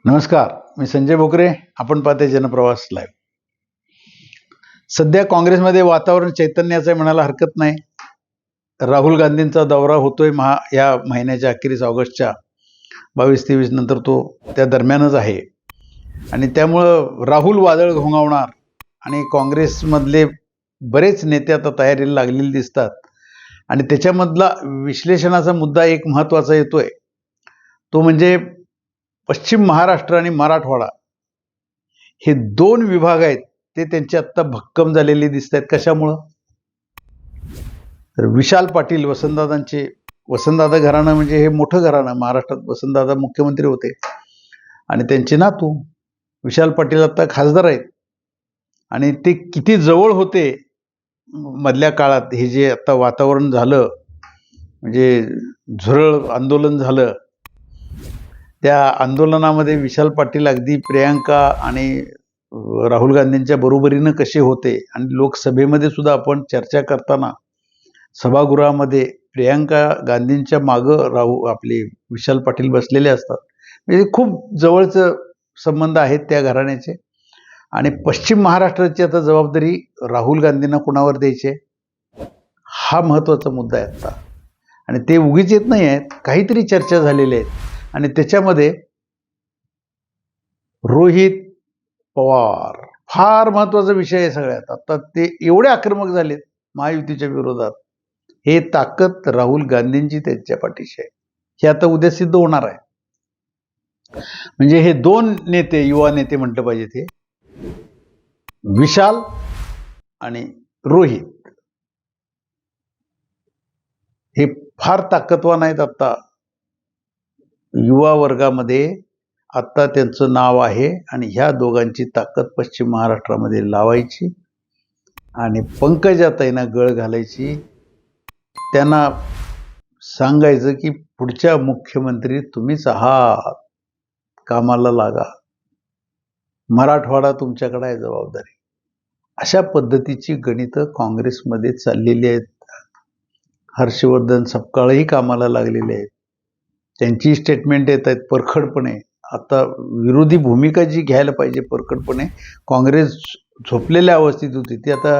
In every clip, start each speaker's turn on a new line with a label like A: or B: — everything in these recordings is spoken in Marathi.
A: नमस्कार, मी संजय भोकरे. आपण पाहते जनप्रवास लाईव्ह. सध्या काँग्रेसमध्ये वातावरण चैतन्याचं आहे म्हणायला हरकत नाही. राहुल गांधींचा दौरा होतोय या महिन्याच्या अखेरीस ऑगस्टच्या 22-23 नंतर तो त्या दरम्यानच आहे आणि त्यामुळं राहुल वादळ घोंगावणार आणि काँग्रेसमधले बरेच नेते आता तयारीला लागलेले दिसतात आणि त्याच्यामधला विश्लेषणाचा मुद्दा एक महत्त्वाचा येतोय, तो म्हणजे पश्चिम महाराष्ट्र आणि मराठवाडा हे दोन विभाग आहेत ते त्यांचे आत्ता भक्कम झालेले दिसत आहेत. कशामुळं? तर विशाल पाटील वसंतदादा घराणं म्हणजे हे मोठं घराणं. महाराष्ट्रात वसंतदादा मुख्यमंत्री होते आणि त्यांचे नातू विशाल पाटील आता खासदार आहेत आणि ते किती जवळ होते मधल्या काळात. हे जे आता वातावरण झालं म्हणजे झुरळ आंदोलन झालं, त्या आंदोलनामध्ये विशाल पाटील अगदी प्रियांका आणि राहुल गांधींच्या बरोबरीनं कसे होते आणि लोकसभेमध्ये सुद्धा आपण चर्चा करताना सभागृहामध्ये प्रियांका गांधींच्या मागं आपले विशाल पाटील बसलेले असतात. म्हणजे खूप जवळचं संबंध आहेत त्या घराण्याचे. आणि पश्चिम महाराष्ट्राची आता जबाबदारी राहुल गांधींना कुणावर द्यायची हा महत्त्वाचा मुद्दा आहे आता. आणि ते उगीच येत नाही आहेत, काहीतरी चर्चा झालेल्या आहेत आणि त्याच्यामध्ये रोहित पवार फार महत्त्वाचा विषय आहे सगळ्यात. आता ते एवढे आक्रमक झालेत महायुतीच्या विरोधात. हे ताकद राहुल गांधींची त्यांच्या पाठीशी आहे, हे आता उद्या सिद्ध होणार आहे. म्हणजे हे दोन नेते, युवा नेते म्हटलं पाहिजे, ते विशाल आणि रोहित हे फार ताकदवान आहेत आता युवा वर्गामध्ये. आत्ता त्यांचं नाव आहे आणि ह्या दोघांची ताकद पश्चिम महाराष्ट्रामध्ये लावायची आणि पंकजाताईंना गळ घालायची. त्यांना सांगायचं की पुढच्या मुख्यमंत्री तुम्हीच आहात, कामाला लागा, मराठवाडा तुमच्याकडे आहे जबाबदारी. अशा पद्धतीची गणितं काँग्रेसमध्ये चाललेली आहेत. हर्षवर्धन सपकाळही कामाला लागलेले आहेत. त्यांची स्टेटमेंट येत आहेत परखडपणे. आता विरोधी भूमिका जी घ्यायला पाहिजे परखडपणे, काँग्रेस झोपलेल्या अवस्थेत होती ती आता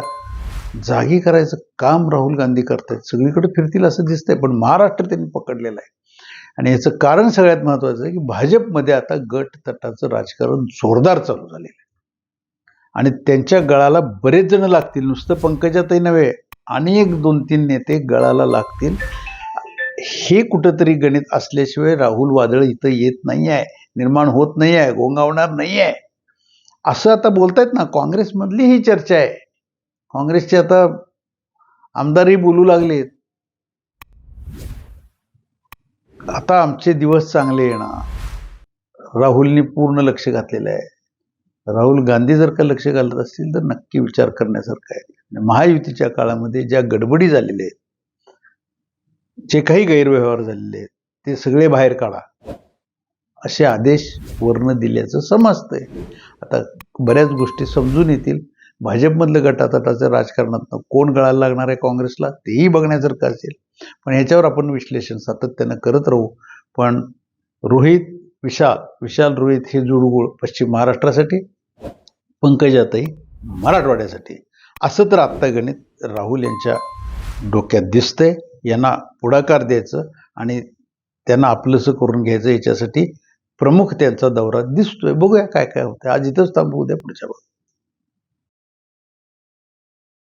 A: जागी करायचं काम राहुल गांधी करतायत. सगळीकडे फिरतील असं दिसतंय, पण महाराष्ट्र त्यांनी पकडलेलं आहे. आणि याचं कारण सगळ्यात महत्त्वाचं आहे की भाजपमध्ये आता गट तटाचं राजकारण जोरदार चालू झालेलं आहे आणि त्यांच्या गळाला बरेच जण लागतील. नुसतं पंकजाताई नव्हे, अनेक 2-3 नेते गळाला लागतील. हे कुठंतरी गणित असल्याशिवाय राहुल वादळ इथं येत नाही आहे, निर्माण होत नाही आहे, घोंगावणार नाही आहे असं आता बोलतायत ना. काँग्रेसमधली ही चर्चा आहे. काँग्रेसचे आता आमदारही बोलू लागलेत, आता आमचे दिवस चांगले येणार. राहुलनी पूर्ण लक्ष घातलेलं आहे. राहुल गांधी जर का लक्ष घालत असतील तर नक्की विचार करण्यासारखा आहे. महायुतीच्या काळामध्ये ज्या गडबडी झालेल्या आहेत, जे काही गैरव्यवहार झालेले आहेत, ते सगळे बाहेर काढा असे आदेश वर्ण दिल्याचं समजतंय. आता बऱ्याच गोष्टी समजून येतील. भाजपमधलं गटातटाचं राजकारणात कोण गळायला लागणार आहे काँग्रेसला तेही बघण्यासारखं असेल, पण ह्याच्यावर आपण विश्लेषण सातत्यानं करत राहू. पण विशाल रोहित हे जुळगुळ पश्चिम महाराष्ट्रासाठी, पंकजाताई मराठवाड्यासाठी, असं तर आत्ता गणित राहुल यांच्या डोक्यात दिसतंय. यांना पुढाकार द्यायचं आणि त्यांना आपलंसं करून घ्यायचं, याच्यासाठी प्रमुख त्यांचा दौरा दिसतोय. बघूया काय काय होतं. आज इथंच थांबू, उद्या पुढच्या भागात.